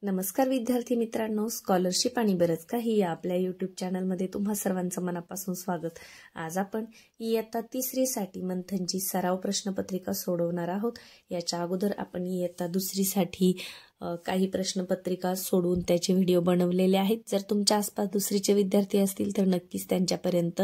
नमस्कार विद्यार्थी मित्रांनो, स्कॉलरशिप आणि बरंच काही या आपल्या यूट्यूब चॅनलमध्ये तुम्हा सर्वांचं मनापासून स्वागत। आज आपण इयत्ता 3री साठी मंथनची सराव प्रश्नपत्रिका सोडवणार आहोत। याच्या अगोदर आपण इयत्ता 2री साठी काही प्रश्नपत्रिका सोडून त्याचे व्हिडिओ बनवलेले आहेत। जर तुमच्या आसपास 2रीचे विद्यार्थी असतील तर नक्कीच त्यांच्यापर्यंत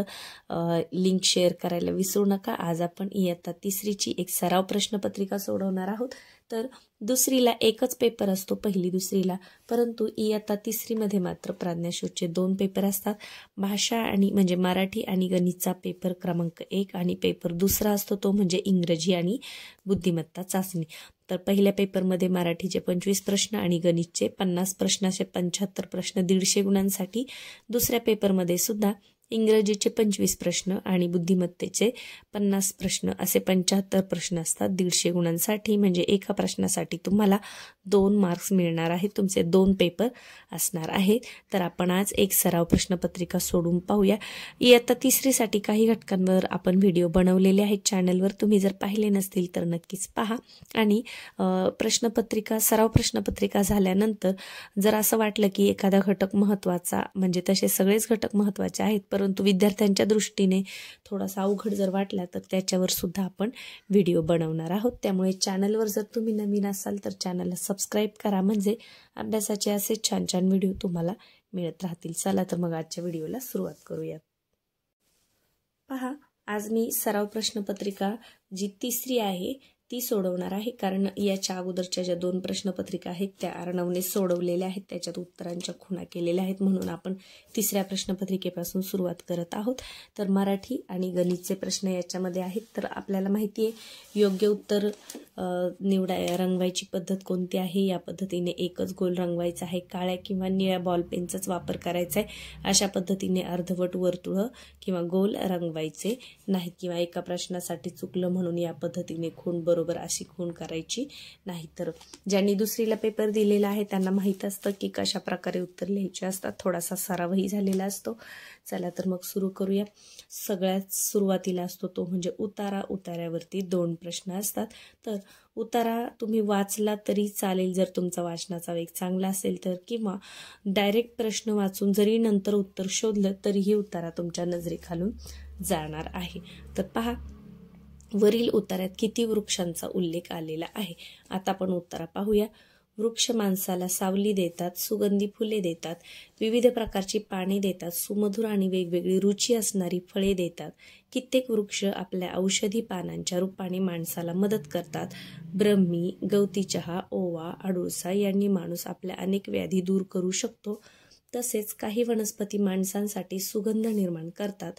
लिंक शेअर करायला विसरू नका। आज आपण इयत्ता 3रीची एक सराव प्रश्नपत्रिका सोडवणार आहोत। तर 2रीला एकच पेपर असतो, पहिली 2रीला, परंतु इयत्ता 3री मध्ये मात्र प्राज्ञाशोधचे 2 पेपर असतात। भाषा आणि म्हणजे मराठी आणि गणितचा पेपर क्रमांक 1 आणि पेपर दुसरा असतो तो म्हणजे इंग्रजी आणि बुद्धिमत्ता चाचणी। तर पहिल्या पेपरमध्ये मराठीचे 25 प्रश्न आणि गणितचे 50 प्रश्न असे 75 प्रश्न 150 गुणांसाठी। दुसऱ्या पेपरमध्ये सुद्धा इंग्रजीचे 25 प्रश्न आणि बुद्धिमत्तेचे 50 प्रश्न असे 75 प्रश्न असतात 150 गुणांसाठी। म्हणजे एका प्रश्नासाठी तुम्हाला 2 मार्क्स मिळणार आहेत, तुमचे 2 पेपर असणार आहेत। तर आपण आज एक सराव प्रश्नपत्रिका सोडून पाहूया। इयत्ता 3री साठी काही घटकांवर आपण व्हिडिओ बनवलेले आहेत चॅनलवर, तुम्ही जर पाहिले नसतील तर नक्कीच पहा। आणि प्रश्नपत्रिका सराव प्रश्नपत्रिका झाल्यानंतर जर असं वाटलं की एखादा घटक महत्त्वाचा, म्हणजे तसे सगळेच घटक महत्त्वाचे आहेत परंतु विद्यार्थ्यांच्या दृष्टीने थोडासा अवघड जर वाटला तर त्याच्यावर सुद्धा आपण व्हिडिओ बनवणार आहोत। त्यामुळे चॅनलवर जर तुम्ही नवीन असाल तर चॅनलला सबस्क्राइब करा, म्हणजे अभ्यासाचे असे छान छान व्हिडिओ तुम्हाला मिळत राहतील। चला तर मग आजच्या व्हिडिओला सुरुवात करूया। पहा, आज मी सराव प्रश्नपत्रिका जी 3री आहे ती सोडवणार आहे, कारण याच्या अगोदरच्या ज्या 2 प्रश्नपत्रिका आहेत त्या अर्णवने सोडवलेल्या आहेत, त्याच्यात उत्तरांच्या खुणा केलेल्या आहेत, म्हणून आपण 3ऱ्या प्रश्नपत्रिकेपासून सुरुवात करत आहोत। तर मराठी आणि गणितचे प्रश्न याच्यामध्ये आहेत। तर आपल्याला माहिती आहे योग्य उत्तर रंगवायची पद्धत कोणती आहे। या पद्धतीने एकच गोल रंगवायचा आहे, काळ्या किंवा निळ्या बॉल पेनचाच वापर करायचा आहे। अशा पद्धतीने अर्धवट वर्तुळ किंवा गोल रंगवायचे नाहीत, किंवा एका प्रश्नासाठी चुकलं म्हणून या पद्धतीने खूण बरोबर अशी खूण करायची नाही। तर ज्यांनी 2रीला पेपर दिलेला आहे त्यांना माहित असतं की कशा प्रकारे उत्तर लिहायचे असतात, थोडासा सरावही झालेला असतो। चला तर मग सुरू करूया। सगळ्यात सुरुवातीला असतो तो म्हणजे उतारा। उतार्यावरती 2 प्रश्न असतात। तर उतारा तुम्ही वाचला तरी चालेल जर तुमचा वाचनाचा वेग चांगला असेल तर, किंवा डायरेक्ट प्रश्न वाचून जरी नंतर उत्तर शोधलं तरीही उतारा तुमच्या नजरेखालून जाणार आहे। तर पहा, वरील उतार्यात किती वृक्षांचा उल्लेख आलेला आहे। आता आपण उतारा पाहूया। वृक्ष माणसाला सावली देतात, सुगंधी फुले देतात, विविध प्रकारची पाने देतात, सुमधुर आणि वेगवेगळी रुची असणारी फळे देतात। कित्येक वृक्ष आपल्या औषधी पानांच्या रूपाने माणसाला मदत करतात। ब्रह्मी, गवती चहा, ओवा, अडुळसा यांनी माणूस आपल्या अनेक व्याधी दूर करू शकतो। तसेच काही वनस्पती माणसांसाठी सुगंध निर्माण करतात।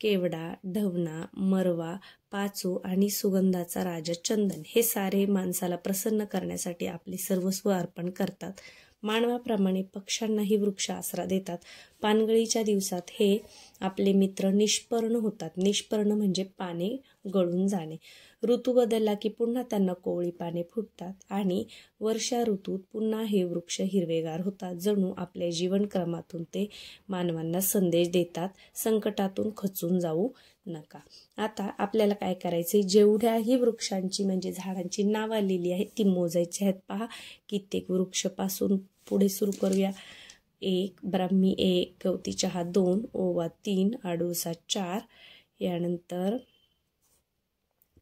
केवडा, ढवणा, मरवा, पाचू आणि सुगंधाचा राजा चंदन हे सारे माणसाला प्रसन्न करण्यासाठी आपले सर्वस्व अर्पण करतात। मानवाप्रमाणे पक्ष्यांनाही वृक्ष आसरा देतात। पानगळीच्या दिवसात हे आपले मित्र निष्पर्ण होतात। निष्पर्ण म्हणजे पाने गळून जाणे। ऋतू बदलला की पुन्हा त्यांना कोवळी पाने फुटतात आणि वर्षा ऋतूत पुन्हा हे वृक्ष हिरवेगार होतात। जणू आपल्या जीवनक्रमातून ते मानवांना संदेश देतात, संकटातून खचून जाऊ नका। आता आपल्याला काय करायचे, जेवढ्याही वृक्षांची म्हणजे झाडांची नावं आलेली आहेत ती मोजायची आहेत। पहा, कित्येक वृक्षापासून पुढे सुरू करूया। 1, ब्राह्मी 1, गवती चहा 2, ओवा 3, अडुळसा 4, यानंतर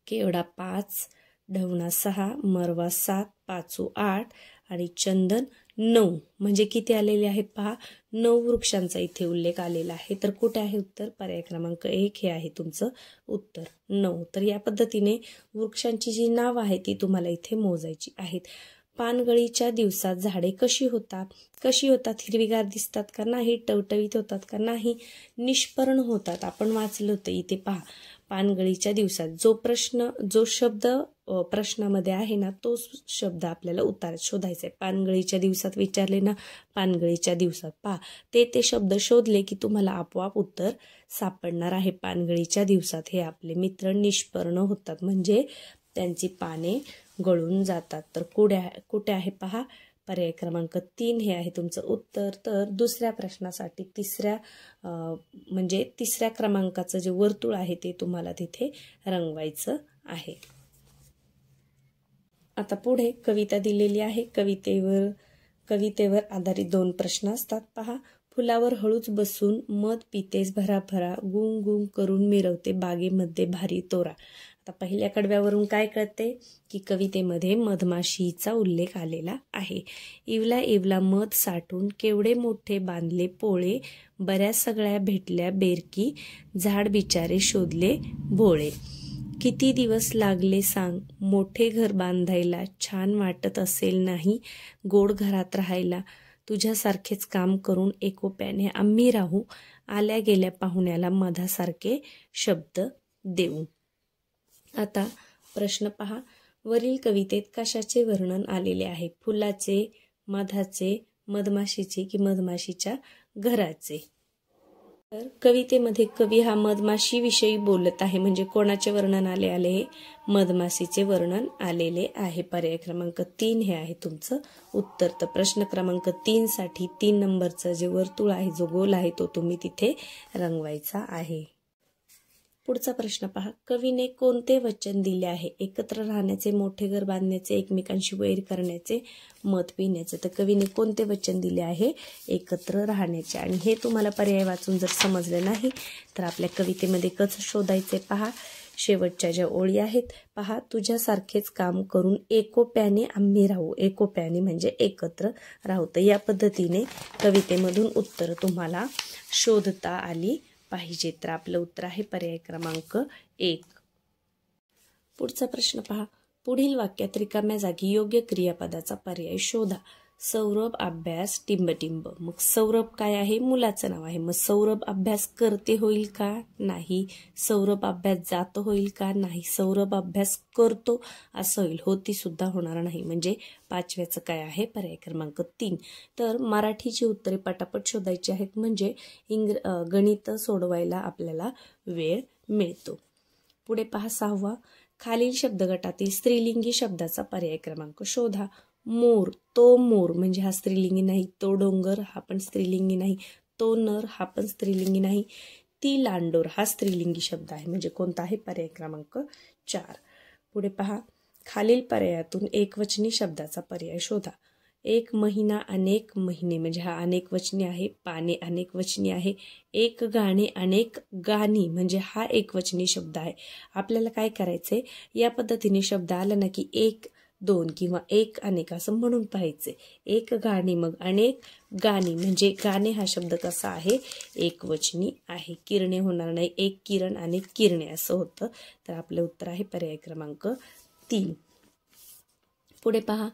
केवडा 5, ढवणा 6, मरवा 7, पाचू 8 आणि चंदन 9, म्हणजे किती आलेले आहेत पहा, 9 वृक्षांचा इथे उल्लेख आलेला आहे। तर कुठे आहे उत्तर? पर्याय क्रमांक 1 हे आहे तुमचं उत्तर 9। तर या पद्धतीने वृक्षांची जी नाव आहे ती तुम्हाला इथे मोजायची आहेत। पानगळीच्या दिवसात झाडे कशी होतात? हिरवीगार दिसतात का नाही? टवटवीत होतात का नाही? निष्पर्ण होतात। आपण वाचलं होतं इथे पहा, पानगळीच्या दिवसात जो शब्द प्रश्नामध्ये आहे ना तो शब्द आपल्याला उतार्यात शोधायचा आहे। पानगळीच्या दिवसात विचारले ना, पानगळीच्या दिवसात पहा, ते शब्द शोधले की तुम्हाला आपोआप उत्तर सापडणार आहे। पानगळीच्या दिवसात हे आपले मित्र निष्पर्ण होतात, म्हणजे त्यांची पाने गळून जातात। तर कुठे आहे पहा, पर्याय क्रमांक 3 हे आहे तुमचं उत्तर। तर दुसऱ्या प्रश्नासाठी तिसऱ्या क्रमांकाचं जे वर्तुळ आहे ते तुम्हाला तिथे रंगवायचं आहे। आता पुढे कविता दिलेली आहे। कवितेवर कवितेवर आधारित 2 प्रश्न असतात. पहा, फुलावर हळूच बसून मध पितेस भराभरा, गुंग गुंग करून मिरवते बागेमध्ये भारी तोरा. आता पहिल्या कडव्यावरून काय कळते की कवितेमध्ये मधमाशीचा उल्लेख आलेला आहे. इवला इवला मध साठून केवढे मोठे बांधले पोळे, बऱ्याच सगळ्या भेटल्या बेरकी, झाड बिचारे शोधले भोळे. किती दिवस लागले सांग मोठे घर बांधायला, छान वाटत असेल नाही गोड घरात राहायला. तुझ्यासारखेच काम करून एकोप्याने आम्ही राहू, आल्या गेल्या पाहुण्याला मधासारखे शब्द देऊ. आता प्रश्न पहा, वरील कवितेत कशाचे वर्णन आलेले आहे? फुलाचे, मधाचे, मधमाशीचे की मधमाशीच्या घराचे? तर कवितेमध्ये कवी हा मधमाशीविषयी बोलत आहे, म्हणजे कोणाचे वर्णन आले? मधमाशीचे वर्णन आलेले आहे. पर्याय क्रमांक 3 हे आहे तुमचं उत्तर. तर प्रश्न क्रमांक 3 साठी 3 नंबरचं जे वर्तुळ आहे, जो गोल आहे, तो तुम्ही तिथे रंगवायचा आहे. पुढचा प्रश्न पहा, कवीने कोणते वचन दिले आहे? एकत्र राहण्याचे, मोठे घर बांधण्याचे, एकमेकांशी वैर करण्याचे, मध पिण्याचे. तर कवीने कोणते वचन दिले आहे? एकत्र राहण्याचे. आणि हे तुम्हाला पर्याय वाचून जर समजलं नाही तर आपल्या कवितेमध्ये कसं शोधायचे पहा. शेवटच्या ज्या ओळी आहेत पहा, तुझ्यासारखेच काम करून एकोप्याने आम्ही राहू. एकोप्याने म्हणजे एकत्र राहू. तर या पद्धतीने कवितेमधून उत्तर तुम्हाला शोधता आली पाहिजे. तर आपलं उत्तर आहे पर्याय क्रमांक 1. पुढचा प्रश्न पहा, पुढील वाक्यात रिकाम्या जागी योग्य क्रियापदाचा पर्याय शोधा. सौरभ अभ्यास टिंबटिंब. मग सौरभ काय आहे? मुलाचं नाव आहे. मग सौरभ अभ्यास करते होईल का? नाही. सौरभ अभ्यास जात होईल का? नाही. सौरभ अभ्यास करतो असं होईल, होती सुद्धा होणार नाही. म्हणजे 5व्याचं काय आहे? पर्याय क्रमांक 3. तर मराठीची उत्तरे पटापट शोधायची आहेत, म्हणजे गणित सोडवायला आपल्याला वेळ मिळतो. पुढे पहा 6वा, खालील शब्दगटातील स्त्रीलिंगी शब्दाचा पर्याय क्रमांक शोधा. मोर, तो मोर म्हणजे हा स्त्रीलिंगी नाही. तो डोंगर हा पण स्त्रीलिंगी नाही. तो नर हा पण स्त्रीलिंगी नाही. ती लांडोर हा स्त्रीलिंगी शब्द आहे, म्हणजे कोणता आहे? पर्याय क्रमांक 4. पुढे पहा, खालील पर्यायातून एकवचनी शब्दाचा पर्याय शोधा. एक महिना अनेक महिने म्हणजे हा अनेक वचनी आहे. पाने अनेक वचनी आहे. एक गाणे अनेक गाणी म्हणजे हा एकवचनी शब्द आहे. आपल्याला काय करायचंय, या पद्धतीने शब्द आला ना की 1 2 किंवा 1 अनेक असं म्हणून पाहायचे. एक गाणी मग अनेक गाणी म्हणजे गाणे हा शब्द कसा आहे? एकवचनी आहे. किरणे होणार नाही. एक किरण अनेक किरणे असं होतं. तर आपलं उत्तर आहे पर्याय क्रमांक 3. पुढे पहा,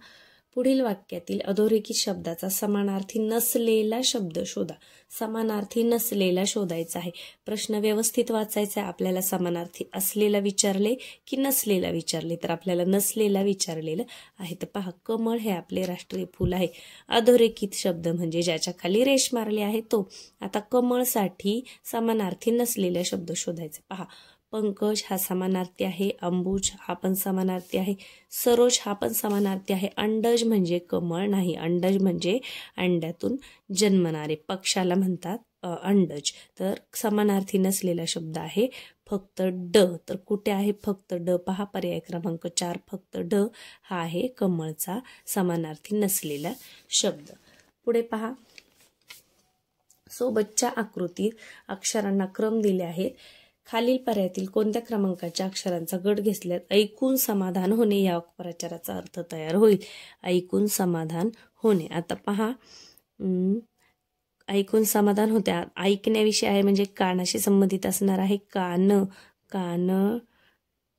पुढील वाक्यातील अधोरेखित शब्दाचा समानार्थी नसलेला शब्द शोधा. समानार्थी नसलेला शोधायचा आहे. प्रश्न व्यवस्थित वाचायचा आहे आपल्याला. समानार्थी असलेला विचारले की नसलेला विचारले? तर आपल्याला नसलेला विचारलेलं आहे. तर पहा, कमळ हे आपले राष्ट्रीय फूल आहे. अधोरेखित शब्द म्हणजे ज्याच्या खाली रेष मारली आहे तो. आता कमळसाठी समानार्थी नसलेला शब्द शोधायचा. पहा, पंकज हा समानार्थी आहे. अंबुज हा पण समानार्थी आहे. सरोज हा पण समानार्थी आहे. अंडज म्हणजे कमळ नाही. अंडज म्हणजे अंड्यातून जन्मणारे पक्षाला म्हणतात अंडज. तर समानार्थी नसलेला शब्द आहे फक्त ड. तर कुठे आहे फक्त ड? पहा पर्याय क्रमांक 4. फक्त ड हा आहे कमळचा समानार्थी नसलेला शब्द. पुढे पहा, सोबतच्या आकृतीत अक्षरांना क्रम दिले आहेत. खालील पर्यायातील कोणत्या क्रमांकाच्या अक्षरांचा गट घेतल्यात ऐकून समाधान होणे या वाक्प्रचाराचा अर्थ तयार होईल. ऐकून समाधान होणे. आता पहा, ऐकून समाधान होते. ऐकण्याविषयी आहे म्हणजे कानाशी संबंधित असणार आहे. कान, कान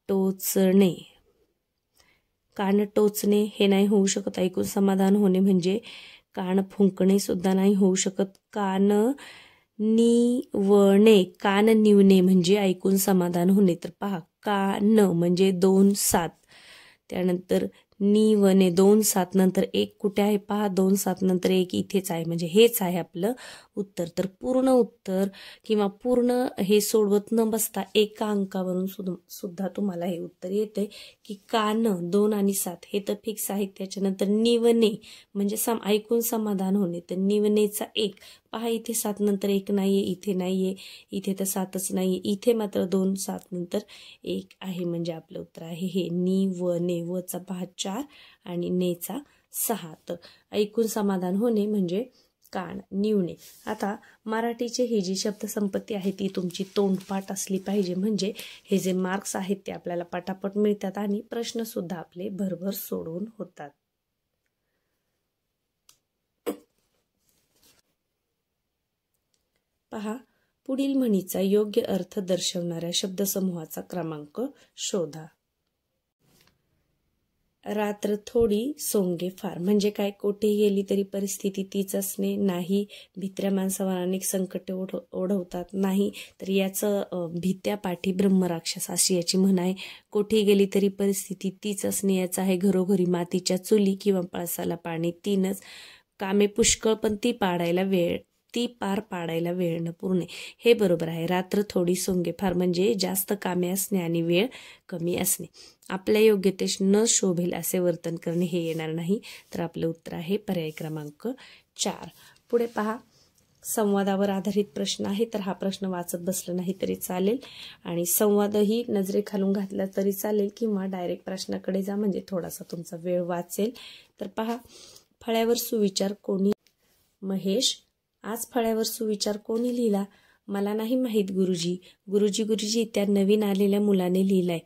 टोचणे. कान टोचणे हे नाही होऊ शकत. ऐकून समाधान होणे म्हणजे कान फुंकणे सुद्धा नाही होऊ शकत. कान निवणे, कान निवणे म्हणजे ऐकून समाधान होणे. तर पहा, कान म्हणजे 2 7, त्यानंतर निवणे 2 7 नंतर 1 कुठे आहे? पहा, 2 7 नंतर 1 इथेच आहे, म्हणजे हेच आहे आपलं उत्तर. तर पूर्ण उत्तर किंवा पूर्ण हे सोडवत न बसता एका अंकावरून सुद्धा तुम्हाला हे उत्तर येते की कान 2 आणि 7 हे तर फिक्स आहे. त्याच्यानंतर निवणे म्हणजे ऐकून समाधान होणे. तर निवणेचा 1 पहा, इथे 7 नंतर 1 नाहीये, इथे नाहीये, इथे तर 7च नाहीये, इथे मात्र 2 7 नंतर 1 आहे. म्हणजे आपलं उत्तर आहे हे निवणे. वचा पहा 4 आणि नेचा 6. तर ऐकून समाधान होणे म्हणजे कान निवणे. आता मराठीची ही जी शब्दसंपत्ती आहे ती तुमची तोंडपाठ असली पाहिजे, म्हणजे हे जे मार्क्स आहेत ते आपल्याला पटापट मिळतात आणि प्रश्न सुद्धा आपले भरभर सोडवून होतात. पहा, पुढील म्हणीचा योग्य अर्थ दर्शवणाऱ्या शब्दसमूहाचा क्रमांक शोधा. रात्र थोडी सोंगे फार म्हणजे काय? कोठे गेली तरी परिस्थिती तीच असणे नाही. भित्र्या माणसावर अनेक संकटे ओढवतात नाही. तर याचं भित्या पाठी ब्रह्मराक्षस अशी याची म्हण आहे. कोठे गेली तरी परिस्थिती तीच असणे याचं आहे घरोघरी मातीच्या चुली किंवा पळसाला पाणी तीनच. कामे पुष्कळ पण ती पार पाडायला वेळ न पुरणे. हे बरोबर आहे. रात्र थोडी सोंगे फार म्हणजे जास्त कामे असणे आणि वेळ कमी असणे. आपल्या योग्यतेस न शोभेल असे वर्तन करणे हे येणार नाही. तर आपलं उत्तर आहे पर्याय क्रमांक 4. पुढे पहा, संवादावर आधारित प्रश्न आहे. तर हा प्रश्न वाचत बसला नाही तरी चालेल आणि संवादही नजरेखालून घातला तरी चालेल किंवा डायरेक्ट प्रश्नाकडे जा म्हणजे थोडासा तुमचा वेळ वाचेल. तर पहा, फळ्यावर सुविचार कोणी? महेश. आज फळ्यावर सुविचार कोणी लिहिला? मला नाही माहीत गुरुजी. गुरुजी त्या नवीन आलेल्या मुलाने लिहिलाय.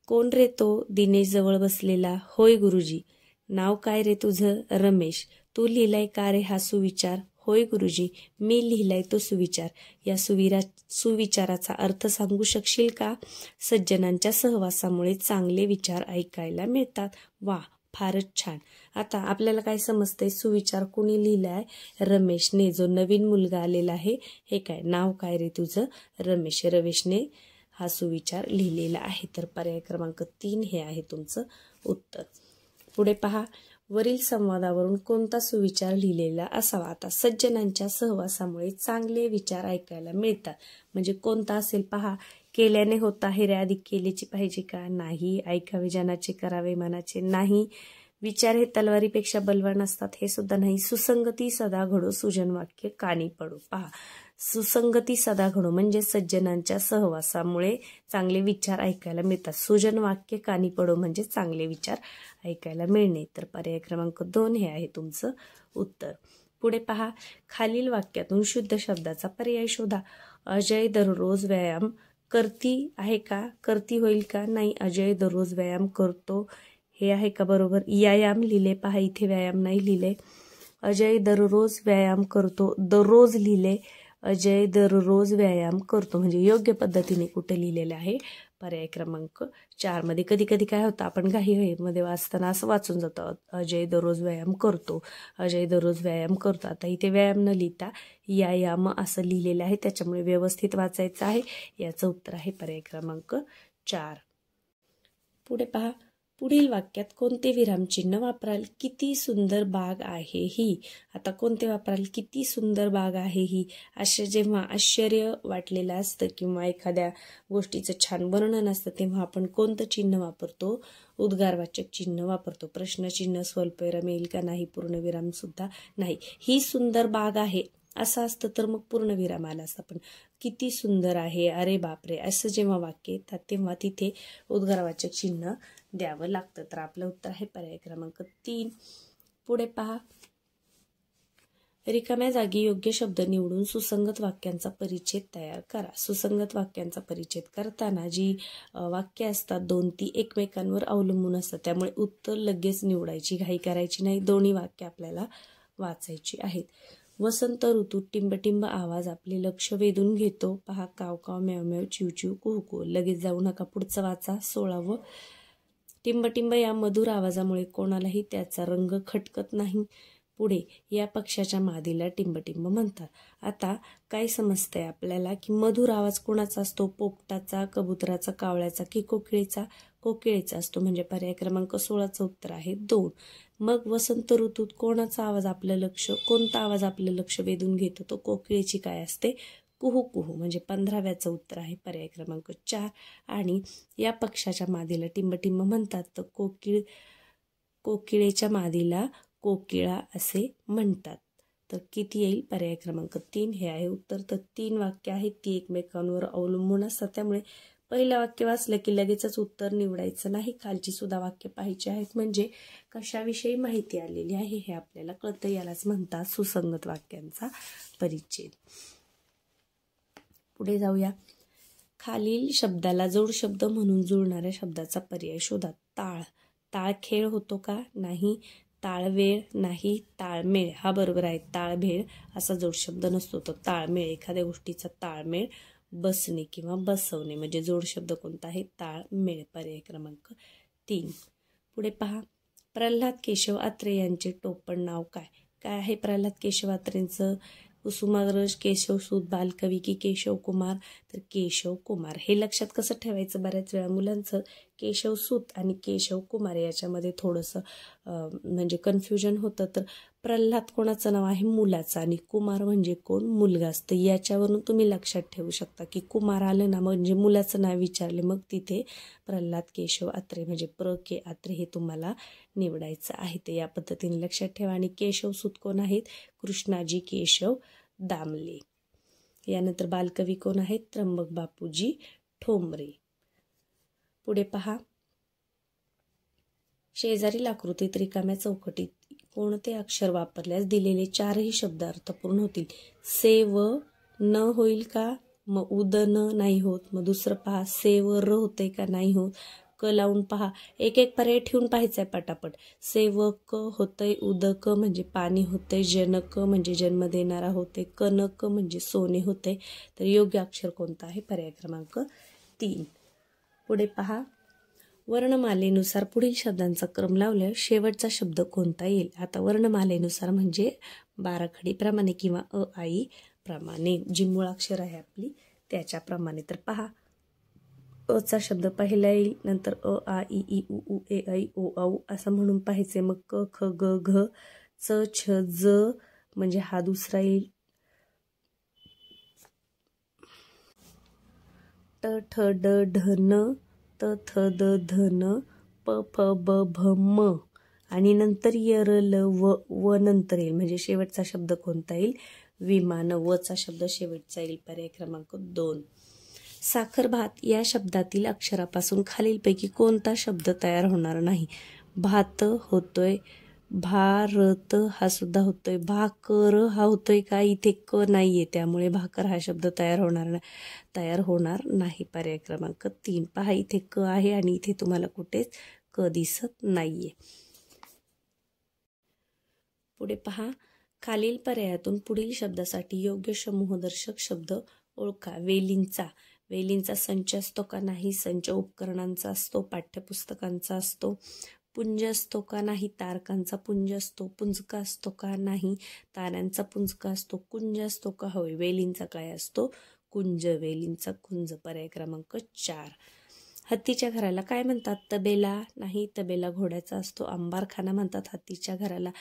कोण रे तो? दिनेश जवळ बसलेला. होय गुरुजी. नाव काय रे तुझं? रमेश. तू लिहिलाय का रे हा सुविचार? होय गुरुजी, मी लिहिलाय तो सुविचार. या सुविचाराचा अर्थ सांगू शकशील का? सज्जनांच्या सहवासामुळे चांगले विचार ऐकायला मिळतात. वा, फारच छान. आता आपल्याला काय समजतंय? सुविचार कोणी लिहिलाय? रमेशने. जो नवीन मुलगा आलेला आहे. हे काय? नाव काय रे तुझं? रमेश. रमेशने हा सुविचार लिहिलेला आहे. तर पर्याय क्रमांक 3 हे आहे तुमचं उत्तर. पुढे पहा, वरील संवादावरून कोणता सुविचार लिहिलेला असावा? आता सज्जनांच्या सहवासामुळे चांगले विचार ऐकायला मिळतात म्हणजे कोणता असेल? पहा, केल्याने होता हे रे अधिक केलेची पाहिजे का? नाही. ऐकावे जनाचे करावे मनाचे? नाही. विचार हे तलवारीपेक्षा बलवान असतात? हे सुद्धा नाही. सुसंगती सदा घडो सुजन वाक्य कानी पडो. पहा, सुसंगती सदा घडो म्हणजे सज्जनांच्या सहवासामुळे चांगले विचार ऐकायला मिळतात. सुजन वाक्य कानी पडो म्हणजे चांगले विचार ऐकायला मिळणे. तर पर्याय क्रमांक 2 हे आहे तुमचं उत्तर. पुढे पहा, खालील वाक्यातून शुद्ध शब्दाचा पर्याय शोधा. अजय दररोज व्यायाम करती आहे का? करती होईल का? नाही. अजय दररोज व्यायाम करतो हे आहे का? बरोबर. व्यायाम लिहिले. पहा, इथे व्यायाम नाही लिहिले. अजय दररोज व्यायाम करतो. दररोज लिहिले. अजय दररोज व्यायाम करतो म्हणजे योग्य पद्धतीने कुठे लिहिलेलं आहे? पर्याय क्रमांक 4 मध्ये. कधी कधी काय होतं, आपण घाईमध्ये वाचताना असं वाचून जातो, अजय दररोज व्यायाम करतो, अजय दररोज व्यायाम करतो. आता इथे व्यायाम न लिहिता यायाम असं लिहिलेलं आहे, त्याच्यामुळे व्यवस्थित वाचायचं आहे. याचं उत्तर आहे पर्याय क्रमांक 4. पुढे पहा, पुढील वाक्यात कोणते विरामचिन्ह वापराल? किती सुंदर बाग आहे ही. आता कोणते वापराल? किती सुंदर बाग आहे ही. असे जेव्हा आश्चर्य वाटलेलं असतं किंवा एखाद्या गोष्टीचं छान वर्णन असतं तेव्हा आपण कोणतं चिन्ह वापरतो? उद्गारवाचक चिन्ह वापरतो. प्रश्नचिन्ह स्वल्पविराम येईल का? नाही. पूर्णविराम सुद्धा नाही. ही सुंदर बाग आहे असं असतं तर मग पूर्णविराम आला असता. पण किती सुंदर आहे, अरे बापरे, असं जेव्हा वाक्य येतात तेव्हा तिथे उद्गारवाचक चिन्ह द्यावं लागतं. तर आपलं उत्तर आहे पर्याय क्रमांक 3. पुढे पहा, रिकाम्या जागी योग्य शब्द निवडून सुसंगत वाक्यांचा परिच्छेद तयार करा. सुसंगत वाक्यांचा परिच्छेद करताना जी वाक्य असतात 2 ती एकमेकांवर अवलंबून असतात, त्यामुळे उत्तर लगेच निवडायची घाई करायची नाही. दोन्ही वाक्य आपल्याला वाचायची आहेत. वसंत ऋतूत टिंबटिंब आवाज आपले लक्ष वेधून घेतो. पहा, काव काव म्याव म्याव चिव चिव कुहू कुहू. लगेच जाऊ नका, पुढचं वाचा. 16. टिंबटिंब या मधुर आवाजामुळे कोणालाही त्याचा रंग खटकत नाही. पुढे, या पक्षाच्या मादीला टिंबटिंब म्हणतात. आता काय समजतंय आपल्याला की मधुर आवाज कोणाचा असतो? पोपटाचा, कबुतराचा, कावळ्याचा की कोकिळेचा? कोकिळेचा असतो म्हणजे पर्याय क्रमांक 16चं उत्तर आहे 2. मग वसंत ऋतूत कोणता आवाज आपलं लक्ष वेधून घेतो? तो कोकिळेची काय असते? कुहू कुहू म्हणजे 15व्याचं उत्तर आहे पर्याय क्रमांक 4. आणि या पक्षाच्या मादीला टिंबटिंब म्हणतात तर कोकिळेच्या मादीला कोकिळा असे म्हणतात. तर किती येईल? पर्याय क्रमांक 3 हे आहे उत्तर. तर 3 वाक्य आहेत ती एकमेकांवर अवलंबून असतात, त्यामुळे पहिलं वाक्य वाचलं की लगेचच उत्तर निवडायचं नाही, खालची सुद्धा वाक्य पाहायची आहेत, म्हणजे कशाविषयी माहिती आलेली आहे हे आपल्याला कळतं. यालाच म्हणतात सुसंगत वाक्यांचा परिच्छेद. पुढे जाऊया. खालील शब्दाला जोड शब्द म्हणून जुळणाऱ्या शब्दाचा पर्याय शोधा. ताळ. ताळ खेळ होतो का? नाही. ताळवेळ नाही. ताळमेळ हा बरोबर आहे. ताळभेळ असा जोड शब्द नसतो. तो ताळमेळ, एखाद्या गोष्टीचा ताळमेळ, बसणे किंवा बसवणे म्हणजे जोड शब्द कोणता आहे? ताळमेळ. पर्याय क्रमांक 3. पुढे पहा. प्रल्हाद केशव अत्रे यांचे टोपण नाव काय? काय आहे प्रल्हाद केशव अत्रेंचं? कुसुमाग्रज, केशवसूत, बालकवी की केशव कुमार? तर केशव कुमार. हे लक्षात कसं ठेवायचं? बऱ्याच वेळा मुलांचं केशवसूत आणि केशव कुमार याच्यामध्ये थोडंसं म्हणजे कन्फ्युजन होतं. तर प्रल्हाद कोणाचं नाव आहे? मुलाचं, आणि कुमार म्हणजे कोण? मुलगा असतं. याच्यावरून तुम्ही लक्षात ठेवू शकता की कुमार आलं ना म्हणजे मुलाचं नाव विचारले, मग तिथे प्रल्हाद केशव अत्रे म्हणजे के अत्रे हे तुम्हाला निवडायचं आहे. ते या पद्धतीने लक्षात ठेवा. आणि केशवसूत कोण आहेत? कृष्णाजी केशव दामले. यानंतर बालकवी कोण आहेत? त्र्यंबक बापूजी ठोंबरे. पुढे पहा. शेजारील आकृतीत रिकाम्या चौकटीत कोणते अक्षर वापरल्यास दिलेले 4ही शब्द अर्थपूर्ण होतील? से व न होईल का? मग उदन नाही होत. मग दुसरं पहा, से व र होते का? नाही होत. क लावून पहा. एक एक पर्याय ठेवून पाहायचा आहे पटापट. से व क होतंय. उदक म्हणजे पाणी होतंय. जनक म्हणजे जन्म देणारा होते. कनक म्हणजे सोने होते. तर योग्य अक्षर कोणतं आहे? पर्याय क्रमांक 3. पुढे पहा. वर्णमालेनुसार पुढील शब्दांचा क्रम लावल्यावर शेवटचा शब्द कोणता येईल? आता वर्णमालेनुसार म्हणजे बाराखडीप्रमाणे किंवा अ आई प्रमाणे, जी मूळाक्षर आहे आपली त्याच्याप्रमाणे. तर पहा, अचा शब्द पहिला येईल, नंतर अ आ इ ई उ ऊ ए ऐ ओ औ असं म्हणून पाहायचे. मग क ख ग घ च छ ज म्हणजे हा दुसरा येईल. ट ठ ड ढ न त थ द ध न प फ ब भ म आणि नंतर य र ल व नंतर येईल, म्हणजे शेवटचा शब्द कोणता येईल? विमान. वचा शब्द शेवटचा येईल. पर्याय क्रमांक 2. साखर भात या शब्दातील अक्षरापासून खालीलपैकी कोणता शब्द तयार होणार नाही? भात होतोय. भारत हा सुद्धा होतोय. भाकर हा होतोय का? इथे क नाहीये, त्यामुळे भाकर हा शब्द तयार होणार नाही. पर्याय क्रमांक 3. पहा, इथे क आहे आणि इथे तुम्हाला कुठेच क दिसत नाहीये. पुढे पहा. खालील पर्यायातून पुढील शब्दासाठी योग्य समूहदर्शक शब्द ओळखा. वेलींचा संच असतो का? नाही. संच उपकरणांचा असतो. पाठ्यपुस्तकांचा असतो. पुंज असतो का? नाही. तारकांचा पुंज असतो. पुंजका असतो का? नाही. ताऱ्यांचा पुंजका असतो. कुंज असतो का? होय. वेलींचा काय असतो? कुंज. वेलींचा कुंज. पर्याय क्रमांक 4. हत्तीच्या घराला काय म्हणतात? तबेला. नाही. तबेला घोड्याचा असतो. अंबारखाना म्हणतात हत्तीच्या घराला.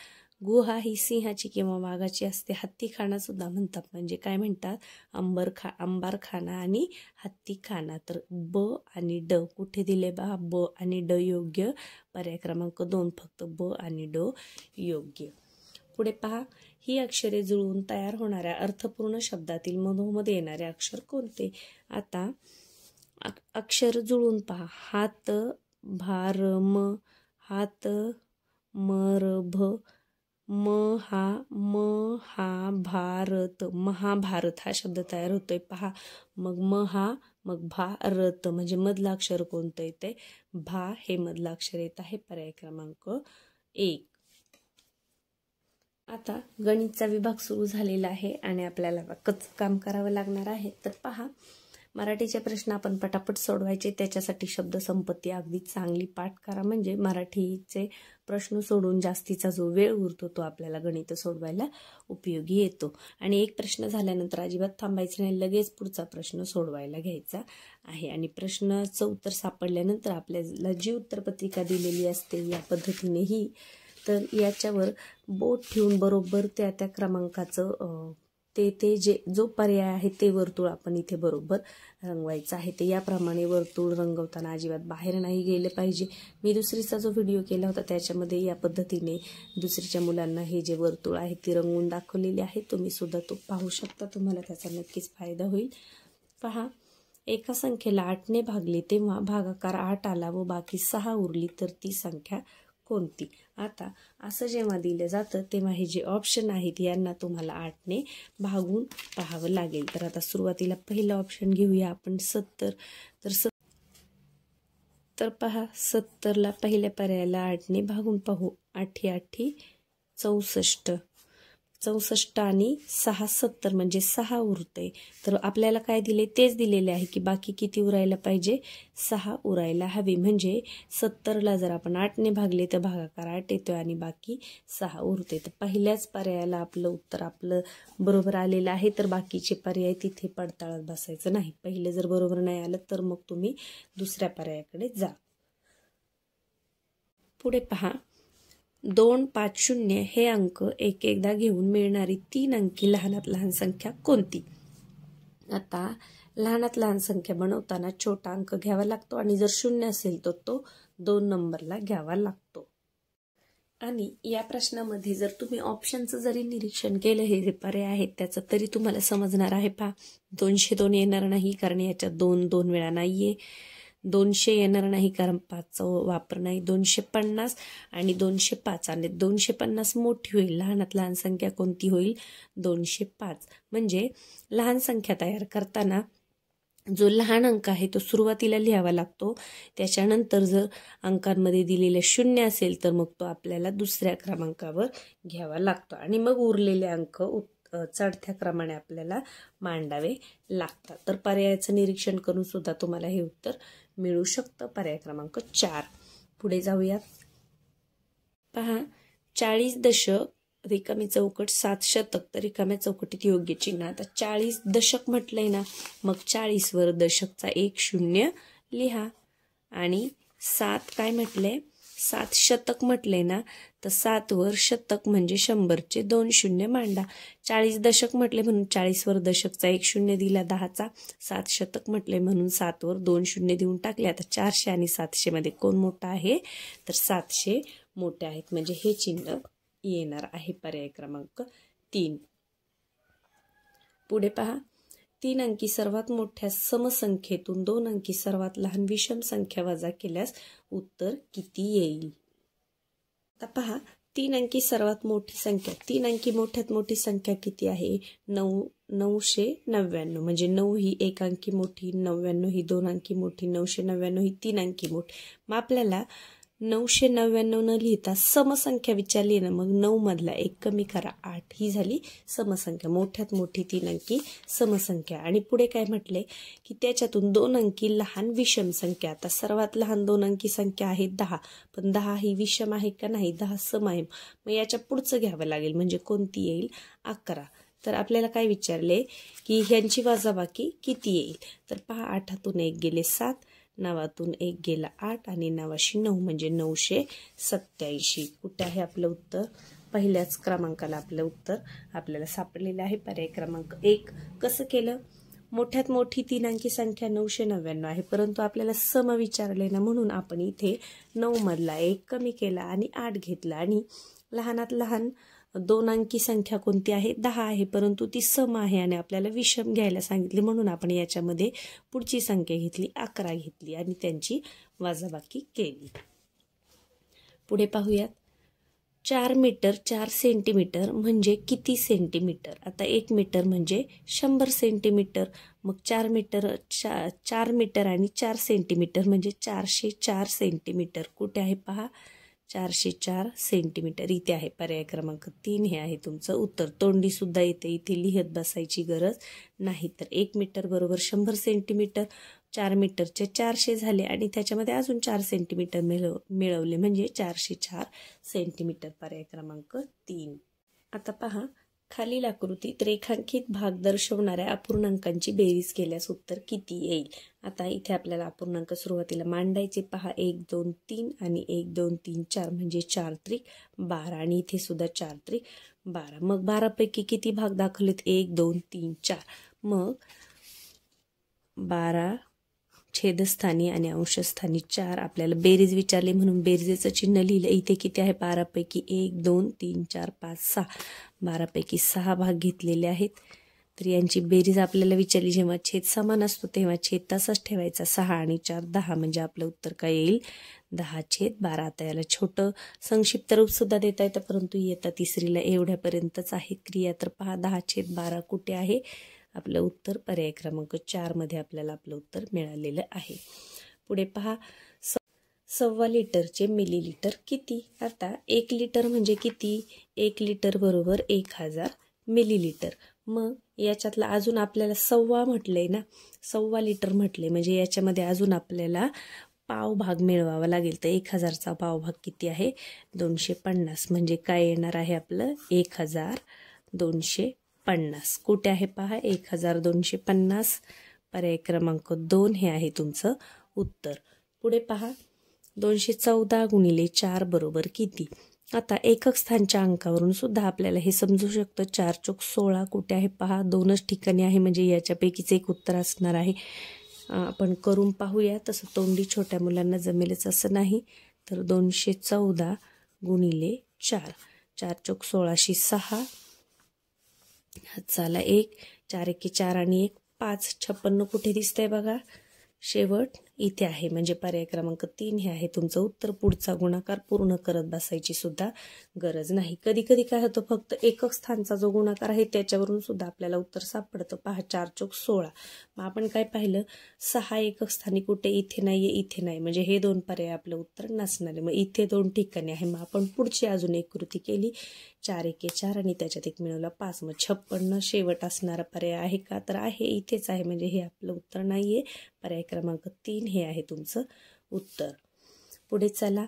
गुहा ही सिंहाची किंवा वाघाची असते. हत्तीखाना सुद्धा म्हणतात. म्हणजे काय म्हणतात? अंबारखाना आणि हत्तीखाना. तर ब आणि ड कुठे दिले बा? ब आणि ड योग्य. पर्याय क्रमांक 2. फक्त ब आणि ड योग्य. पुढे पहा. ही अक्षरे जुळवून तयार होणाऱ्या अर्थपूर्ण शब्दातील मधोमध येणारे अक्षर कोणते? आता अक्षर जुळवून पहा. हात भार म, हात मर भ, महाभारत. महाभारत हा शब्द तयार होतोय. पहा, मग मग भारत म्हणजे मधलं अक्षर कोणतं येते? भा हे मधलं अक्षर येत आहे. पर्याय क्रमांक 1. आता गणितचा विभाग सुरू झालेला आहे आणि आपल्याला काम करावं लागणार आहे. तर पहा, मराठीचे प्रश्न आपण पटापट सोडवायचे. त्याच्यासाठी शब्दसंपत्ती अगदी चांगली पाठ करा, म्हणजे मराठीचे प्रश्न सोडून जास्तीचा जो वेळ उरतो तो आपल्याला गणित सोडवायला उपयोगी येतो. आणि एक प्रश्न झाल्यानंतर अजिबात थांबायचं नाही, लगेच पुढचा प्रश्न सोडवायला घ्यायचा आहे. आणि प्रश्नाचं उत्तर सापडल्यानंतर आपल्याला जी उत्तरपत्रिका दिलेली असते या पद्धतीनेही, तर याच्यावर बोट ठेवून बरोबर त्या क्रमांकाचं जो पर्याय आहे ते वर्तुळ आपण इथे बरोबर रंगवायचं आहे. ते याप्रमाणे वर्तुळ रंगवताना अजिबात बाहेर नाही गेले पाहिजे. मी दुसरीचा जो व्हिडिओ केला होता त्याच्यामध्ये या पद्धतीने दुसरीच्या मुलांना हे जे वर्तुळ आहे ते रंगवून दाखवलेले आहे. तुम्ही सुद्धा तो पाहू शकता. तुम्हाला त्याचा नक्कीच फायदा होईल. पहा, एका संख्येला 8ने भागले तेव्हा भागाकार 8 आला व बाकी 6 उरली तर ती संख्या कोणती? आता असं जेव्हा दिलं जातं तेव्हा हे जे ऑप्शन आहेत यांना तुम्हाला 8ने भागून पाहावं लागेल. तर आता सुरुवातीला पहिलं ऑप्शन घेऊया आपण 70. तर पहा 70ला पहिल्या पर्यायाला 8ने भागून पाहू. 8 8 64 64 आणि 6 70 म्हणजे 6 उरते. तर आपल्याला काय दिले तेच दिलेले आहे की बाकी किती उरायला पाहिजे? 6 उरायला हवे. म्हणजे 70ला जर आपण 8ने भागले तर भागाकार 8 येतो आणि बाकी 6 उरते. तर पहिल्याच पर्यायाला आपलं उत्तर आपलं बरोबर आलेलं आहे. तर बाकीचे पर्याय तिथे पडताळत बसायचं नाही. पहिले जर बरोबर नाही आलं तर मग तुम्ही दुसऱ्या पर्यायाकडे जा. पुढे पहा 250 हे अंक एक एकदा घेऊन मिळणारी 3 अंकी लहानात लहान संख्या कोणती? आता लहानात लहान संख्या बनवताना छोटा अंक घ्यावा लागतो आणि जर 0 असेल तर तो 2 नंबरला घ्यावा लागतो. आणि या प्रश्नामध्ये जर तुम्ही ऑप्शनचं जरी निरीक्षण केलं हे जे पर्याय आहेत त्याचं तरी तुम्हाला समजणार आहे. पहा 202 येणार नाही कारण याच्यात 2 वेळा नाहीये. 200 येणार नाही कारण 5चा वापर नाही. 250 आणि 205 आणि 250 मोठी होईल. लहानात लहान संख्या कोणती होईल? 205. म्हणजे लहान संख्या तयार करताना जो लहान अंक आहे तो सुरुवातीला लिहावा लागतो. त्याच्यानंतर जर अंकांमध्ये दिलेले 0 असेल तर मग तो आपल्याला दुसऱ्या क्रमांकावर घ्यावा लागतो आणि मग उरलेले अंक चढत्या क्रमाने आपल्याला मांडावे लागतात. तर पर्यायाचं निरीक्षण करून सुद्धा तुम्हाला हे उत्तर मिळू शकतं. पर्याय क्रमांक 4. पुढे जाऊयात. पहा 40 दशक रिकामी चौकट 7 शतक तर रिकाम्या चौकटीत योग्य चिन्ह. आता 40 दशक म्हटलंय ना मग 40 वर दशकचा 1 0 लिहा आणि 7 काय म्हटलंय 7 शतक म्हटले ना तर 7 वर शतक म्हणजे 100चे 2 शून्य मांडा. 40 दशक म्हटले म्हणून 40 वर दशकचा 1 शून्य दिला 10चा. 7 शतक म्हटले म्हणून 7 वर 2 शून्य देऊन टाकले. आता 400 आणि 700 मध्ये कोण मोठा आहे? तर 700 मोठे आहेत. म्हणजे हे चिन्ह येणार आहे पर्याय क्रमांक 3. पुढे पहा 3 अंकी सर्वात मोठ्या समसंख्येतून 2 अंकी सर्वात लहान विषम संख्या वजा केल्यास उत्तर किती येईल? आता पहा 3 अंकी सर्वात मोठी संख्या 3 अंकी मोठ्यात मोठी संख्या किती आहे? 999. म्हणजे 9 ही 1 अंकी मोठी, 99 ही 2 अंकी मोठी, 999 ही 3 अंकी मोठी. मग आपल्याला 999 न लिहिता समसंख्या विचारली ना मग 9 मधला 1 कमी करा 8 ही झाली समसंख्या. मोठ्यात मोठी 3 अंकी समसंख्या. आणि पुढे काय म्हटले की त्याच्यातून 2 अंकी लहान विषम संख्या. आता सर्वात लहान 2 अंकी संख्या आहे 10 पण 10 ही विषम आहे का नाही? 10 सम आहे. मग याच्या पुढचं घ्यावं लागेल म्हणजे कोणती येईल? 11. तर आपल्याला काय विचारले की ह्यांची वजाबाकी किती येईल? तर पहा 8तून 1 गेले 7, 9तून 1 गेला 8 आणि 9शी 9 म्हणजे 987. कुठे आहे आपलं उत्तर? पहिल्याच क्रमांकाला आपलं उत्तर आपल्याला सापडलेलं आहे. पर्याय क्रमांक 1. कसं केलं? मोठ्यात मोठी 3 अंकी संख्या 999 आहे परंतु आपल्याला सम विचारले ना म्हणून आपण इथे 9 मधला 1 कमी केला आणि 8 घेतला. आणि लहानात लहान 2 अंकी संख्या कोणती आहे? 10 आहे परंतु ती सम आहे आणि आपल्याला विषम घ्यायला सांगितले म्हणून आपण याच्यामध्ये पुढची संख्या घेतली 11 घेतली आणि त्यांची वजाबाकी केली. पुढे पाहूयात 4 मीटर 4 सेंटीमीटर म्हणजे किती सेंटीमीटर? आता 1 मीटर म्हणजे 100 सेंटीमीटर. मग 4 मीटर आणि 4 सेंटीमीटर म्हणजे 404 सेंटीमीटर. कुठे आहे पहा? 404 सेंटीमीटर इथे आहे. पर्याय क्रमांक 3 हे आहे तुमचं उत्तर. तोंडी सुद्धा इथे लिहत बसायची गरज नाही. तर 1 मीटर बरोबर 100 सेंटीमीटर. 4 मीटरचे 400 झाले आणि त्याच्यामध्ये अजून 4 सेंटीमीटर मिळवले म्हणजे 404 सेंटीमीटर. पर्याय क्रमांक 3. आता पहा खालील आकृतीत रेखांकित भाग दर्शवणाऱ्या अपूर्णांकांची बेरीज केल्यास उत्तर किती येईल? आता इथे आपल्याला अपूर्णांक सुरुवातीला मांडायचे. पहा 1 2 3 आणि 1 2 3 4 म्हणजे 4 त्रिक 12 आणि इथे सुद्धा 4 त्रिक 12. मग 12 पैकी किती भाग दाखवलेत? 1 2 3 4. मग 12 छेदस्थानी आणि अंशस्थानी 4. आपल्याला बेरीज विचारली म्हणून बेरीजेचं चिन्ह लिहिलं. इथे किती आहे? 12 पैकी 1 2 3 4 5 6. 12 पैकी 6 भाग घेतलेले आहेत. तर यांची बेरीज आपल्याला विचारली, जेव्हा छेद समान असतो तेव्हा छेद तसाच ठेवायचा. 6 आणि 4 10, म्हणजे आपलं उत्तर काय येईल 10/12. आता याला छोटं संक्षिप्त रूप सुद्धा देता येतं, परंतु इयत्ता तिसरीला एवढ्यापर्यंतच आहे क्रिया. तर पहा 10/12 कुठे आहे, आपलं उत्तर पर्याय क्रमांक 4 मध्ये आपल्याला आपलं उत्तर मिळालेलं आहे. पुढे पहा 1.25 लिटरचे मिलीलिटर किती. आता 1 लिटर म्हणजे किती, 1 लिटर बरोबर 1000 मिलीलिटर. मग याच्यातला अजून आपल्याला 1.25 म्हटलंय ना, 1.25 लिटर म्हटले म्हणजे याच्यामध्ये अजून आपल्याला पाव भाग मिळवावा लागेल. तर 1000चा पाव भाग किती आहे 250, म्हणजे काय येणार आहे आपलं 1250. कुठे आहे पहा 1250, पर्याय क्रमांक 2 हे आहे तुमचं उत्तर. पुढे पहा 214 गुणिले 4 बरोबर किती. आता एकक स्थानच्या अंकावरून सुद्धा आपल्याला हे समजू शकतं. 4 चोक 16 कुठे आहे पहा, 2च ठिकाणी आहे, म्हणजे याच्यापैकीच एक उत्तर असणार आहे. आपण करून पाहूया. तसं तोंडी छोट्या मुलांना जमेलच असं नाही. तर 214 गुणिले 4, 4 चोक 16 6, चला 1, 4 एके 4 आणि 1 5, 56 कुठे दिसतंय बघा, शेवट इथे आहे, म्हणजे पर्याय क्रमांक 3 हे आहे तुमचं उत्तर. पुढचा गुणाकार पूर्ण करत बसायची सुद्धा गरज नाही. कधी कधी काय होतं, फक्त एकक स्थानचा जो गुणाकार आहे त्याच्यावरून सुद्धा आपल्याला उत्तर सापडतं. पहा 4 चोक 16, मग आपण काय पाहिलं 6 एकक स्थानी कुठे, इथे नाहीये इथे नाही, म्हणजे हे 2 पर्याय आपलं उत्तर नसणार आहे. मग इथे 2 ठिकाणी आहे. मग आपण पुढची अजून एक कृती केली, 4 एके 4 आणि त्याच्यात 1 मिळवला 5, मग 56 शेवट असणारा पर्याय आहे का, तर आहे, इथेच आहे, म्हणजे हे आपलं उत्तर नाहीये. पर्याय क्रमांक 3 हे आहे तुमचं उत्तर. पुढे चला,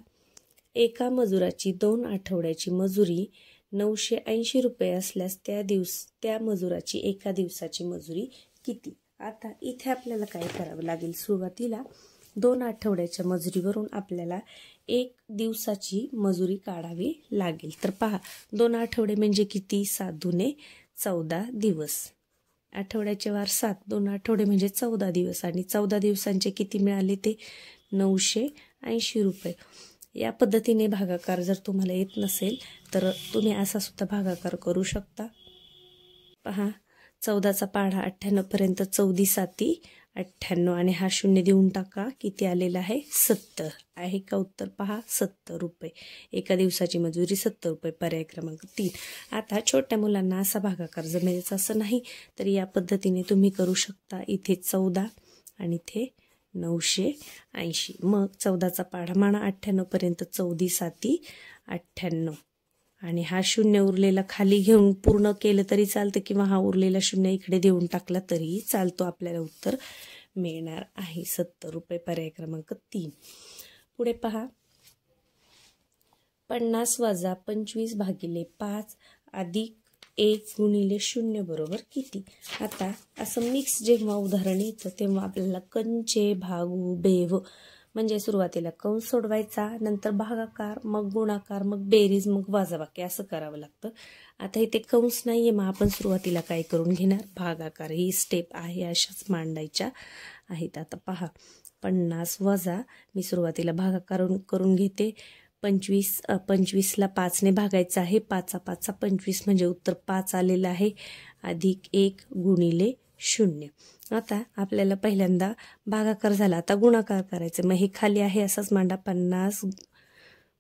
एका मजुराची 2 आठवड्याची मजुरी 980 रुपये असल्यास त्या मजुराची एका दिवसाची मजुरी किती. आता इथे आपल्याला काय करावं लागेल, सुरुवातीला 2 आठवड्याच्या मजुरीवरून आपल्याला 1 दिवसाची मजुरी काढावी लागेल. तर पहा 2 आठवडे म्हणजे किती, 7 दुने 14 दिवस. आठवड्याचे वार 7, 2 आठवडे म्हणजे 14 दिवस, आणि 14 दिवसांचे किती मिळाले ते 980 रुपये. या पद्धतीने भागाकार जर तुम्हाला येत नसेल तर तुम्ही असा सुद्धा भागाकार करू शकता. पहा 14चा पाढा 98 पर्यंत 14 साती 98, आणि हा 0 देऊन टाका, किती आलेला आहे 70 आहे का उत्तर. पहा 70 रुपये, एका दिवसाची मजुरी 70 रुपये, पर्याय क्रमांक 3. आता छोट्या मुलांना असा भागाकार जमेलच असं नाही, तर या पद्धतीने तुम्ही करू शकता. इथे 14 आणि इथे 980, मग 14चा पाढा म्हणा 98 पर्यंत 14 साती 98, आणि हा 0 उरलेला खाली घेऊन पूर्ण केलं तरी चालतं, किंवा हा उरलेला 0 इकडे देऊन टाकला तरीही चालतो. आपल्याला उत्तर मिळणार आहे 70 रुपये, पर्याय क्रमांक 3. पुढे पहा 50 वजा 25 भागिले 5 अधिक 1 गुणिले 0 बरोबर किती. आता असं मिक्स जेव्हा उदाहरण येतं तेव्हा आपल्याला कंचे, भागू, बेव म्हणजे सुरुवातीला कंस सोडवायचा, नंतर भागाकार, मग गुणाकार, मग बेरीज, मग वजाबाकी असं करावं लागतं. आता इथे कंस नाहीये, मग आपण सुरुवातीला काय करून घेणार, भागाकार. ही स्टेप आहे, अशाच मांडायच्या आहेत. आता पहा 50 वजा, मी सुरुवातीला भागाकार करून घेते, 25ला 5ने भागायचं आहे, 5 5 25 म्हणजे उत्तर 5 आलेलं आहे, अधिक 1 गुणिले 0. आता आपल्याला पहिल्यांदा भागाकार झाला, आता गुणाकार करायचं. मग हे खाली आहे असंच मांडा, 50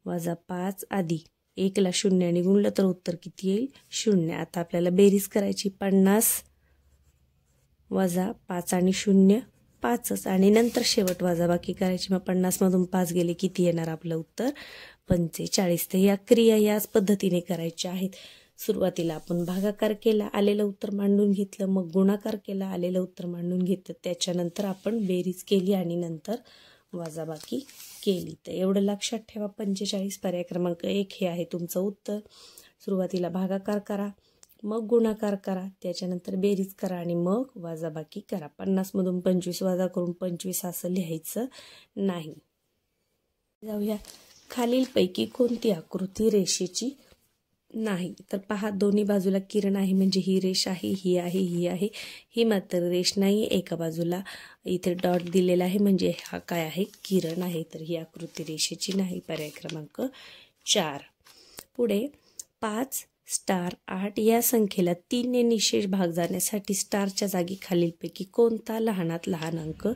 वजा 5 अधिक 1ला 0 आणि गुणलं तर उत्तर किती येईल 0. आता आपल्याला बेरीज करायची, 50 वजा 5 आणि 0 5च, आणि नंतर शेवट वजाबाकी करायची. मग 50 मधून 5 गेले किती येणार आपलं उत्तर 45. तर या क्रिया याच पद्धतीने करायच्या आहेत. सुरुवातीला आपण भागाकार केला, आलेलं उत्तर मांडून घेतलं, मग गुणाकार केला, आलेलं उत्तर मांडून घेतलं, त्याच्यानंतर आपण बेरीज केली आणि नंतर वजाबाकी केली. तर एवढं लक्षात ठेवा. 45 पर्याय क्रमांक 1 हे आहे तुमचं उत्तर. सुरुवातीला भागाकार करा, मग गुणाकार करा, त्याच्यानंतर बेरीज करा आणि मग वजाबाकी करा. 50 मधून 25 वजा करून 25 असं लिहायचं नाही. जाऊया, खालीलपैकी कोणती आकृती रेषेची नाही. तर पहा दोन्ही बाजूला किरण आहे, म्हणजे ही रेष आहे, ही आहे, ही आहे. ही मात्र रेष नाही, एका बाजूला इथे डॉट दिलेला आहे, म्हणजे हा काय आहे किरण आहे. तर ही आकृती रेषेची नाही, पर्याय क्रमांक 4. पुढे 5 स्टार 8 या संख्येला 3 ने निशेष भाग जाण्यासाठी स्टारच्या जागी खालीलपैकी कोणता लहानात लहान अंक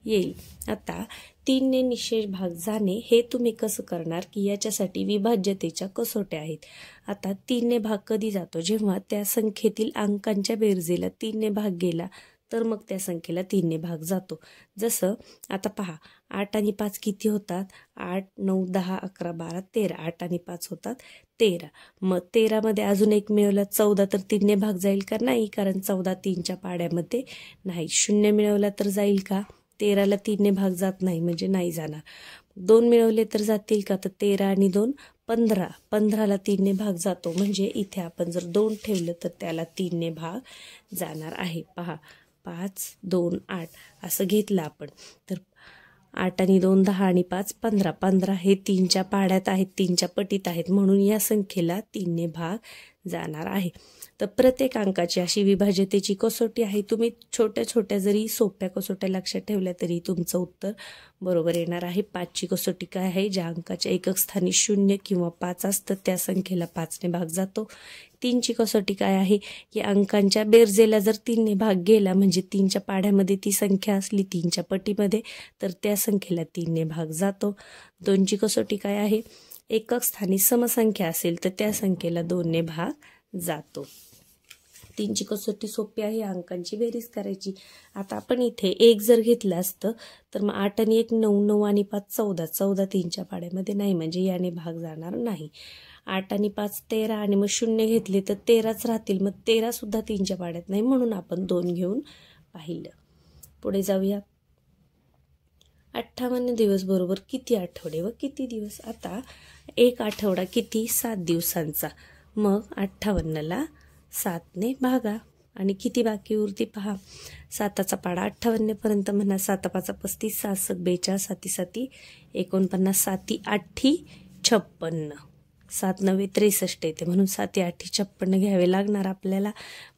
येईल? आता 3 ने निशेष भाग जाणे हे तुम्ही कसं करणार की याच्यासाठी विभाज्यतेच्या कसोट्या आहेत. आता 3 ने भाग कधी जातो? जेव्हा त्या संख्येतील अंकांच्या बेरजेला 3 ने भाग गेला तर मग त्या संख्येला 3 ने भाग जातो. जसं आता पहा 8 आणि 5 किती होतात? 8, 9, 10, 11, 12, 13. 8 आणि 5 होतात 13. मग 13 मध्ये अजून एक मिळवला 14 तर 3 ने भाग जाईल का? नाही, कारण 14 3च्या पाड्यामध्ये नाही. 0 मिळवला तर जाईल का? 13ला 3 ने भाग जात नाही म्हणजे नाही जाणार. 2 मिळवले तर जातील का? तर 13 आणि 2 15. 15ला 3 ने भाग जातो म्हणजे इथे आपण जर 2 ठेवलं तर त्याला 3 ने भाग जाणार आहे. पहा 5, 2, 8 असं घेतलं आपण तर 8 आणि 2 10 आणि 5 15. 15 हे 3च्या पाड्यात आहेत, 3च्या पटीत आहेत म्हणून या संख्येला 3 ने भाग जाणार आहे. तर प्रत्येक अंकाची अशी विभाज्यतेची कसोटी आहे. तुम्ही छोट्या छोट्या जरी सोप्या कसोट्या लक्षात ठेवल्या तरी तुमचं उत्तर बरोबर येणार आहे. 5ची कसोटी काय आहे? ज्या अंकाच्या एकक स्थानी 0 किंवा 5 असतं त्या संख्येला 5 ने भाग जातो. 3ची कसोटी काय आहे? की अंकांच्या बेरजेला जर 3 ने भाग गेला म्हणजे 3च्या पाड्यामध्ये ती संख्या असली 3च्या पटीमध्ये तर त्या संख्येला 3 ने भाग जातो. 2ची कसोटी काय आहे? एकक स्थानी समसंख्या असेल तर त्या संख्येला 2 ने भाग जातो. 3ची कसोटी सोपी आहे, अंकांची बेरीज करायची. आता आपण इथे 1 जर घेतलं असतं तर मग 8 आणि 1 9, 9 आणि 5 14. 14 3च्या पाड्यामध्ये नाही म्हणजे याने भाग जाणार नाही. 8 आणि 5 13 आणि मग 0 घेतले तर 13च राहतील. मग 13 सुद्धा 3च्या पाड्यात नाही म्हणून आपण 2 घेऊन पाहिलं. पुढे जाऊया. 58 दिवस बरोबर किती आठवडे व किती दिवस? आता एक आठवडा किती? 7 दिवसांचा. मग 58ला 7 ने भागा आणि किती बाकी उरते? पहा 7चा पाडा 58 पर्यंत म्हणा. 7 5 35, 7 7 42, 7 7 49, 7 8 56, 7 9 63 येते म्हणून 7 8 56 घ्यावे लागणार आपल्याला.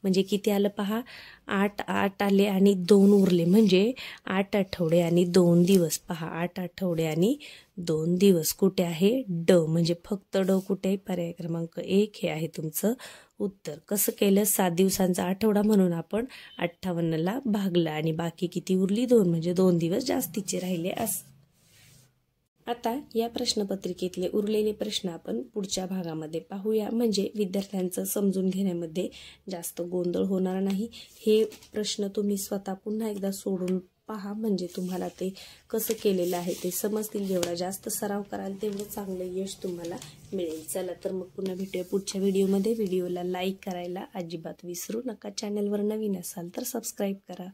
म्हणजे किती आलं पहा? 8 8 आले आणि 2 उरले म्हणजे 8 आठवडे आणि 2 दिवस. पहा 8 आठवडे आणि 2 दिवस. कुठे आहे? ड म्हणजे फक्त ड कुठे? पर्याय क्रमांक 1 हे आहे तुमचं उत्तर. कसं केलं? 7 दिवसांचा आठवडा म्हणून आपण 58ला भागलं आणि बाकी किती उरली? 2 म्हणजे 2 दिवस जास्तीचे राहिले असं. आता या प्रश्नपत्रिकेतले उरलेले प्रश्न आपण पुढच्या भागामध्ये पाहूया म्हणजे विद्यार्थ्यांचं समजून घेण्यामध्ये जास्त गोंधळ होणार नाही. हे प्रश्न तुम्ही स्वतः पुन्हा एकदा सोडून पहा म्हणजे तुम्हाला ते कसं केलेलं आहे ते समजतील. जेवढा जास्त सराव कराल तेवढं चांगलं यश तुम्हाला मिळेल. चला तर मग पुन्हा भेटूया पुढच्या व्हिडिओमध्ये. व्हिडिओला लाईक करायला अजिबात विसरू नका. चॅनलवर नवीन असाल तर सबस्क्राईब करा.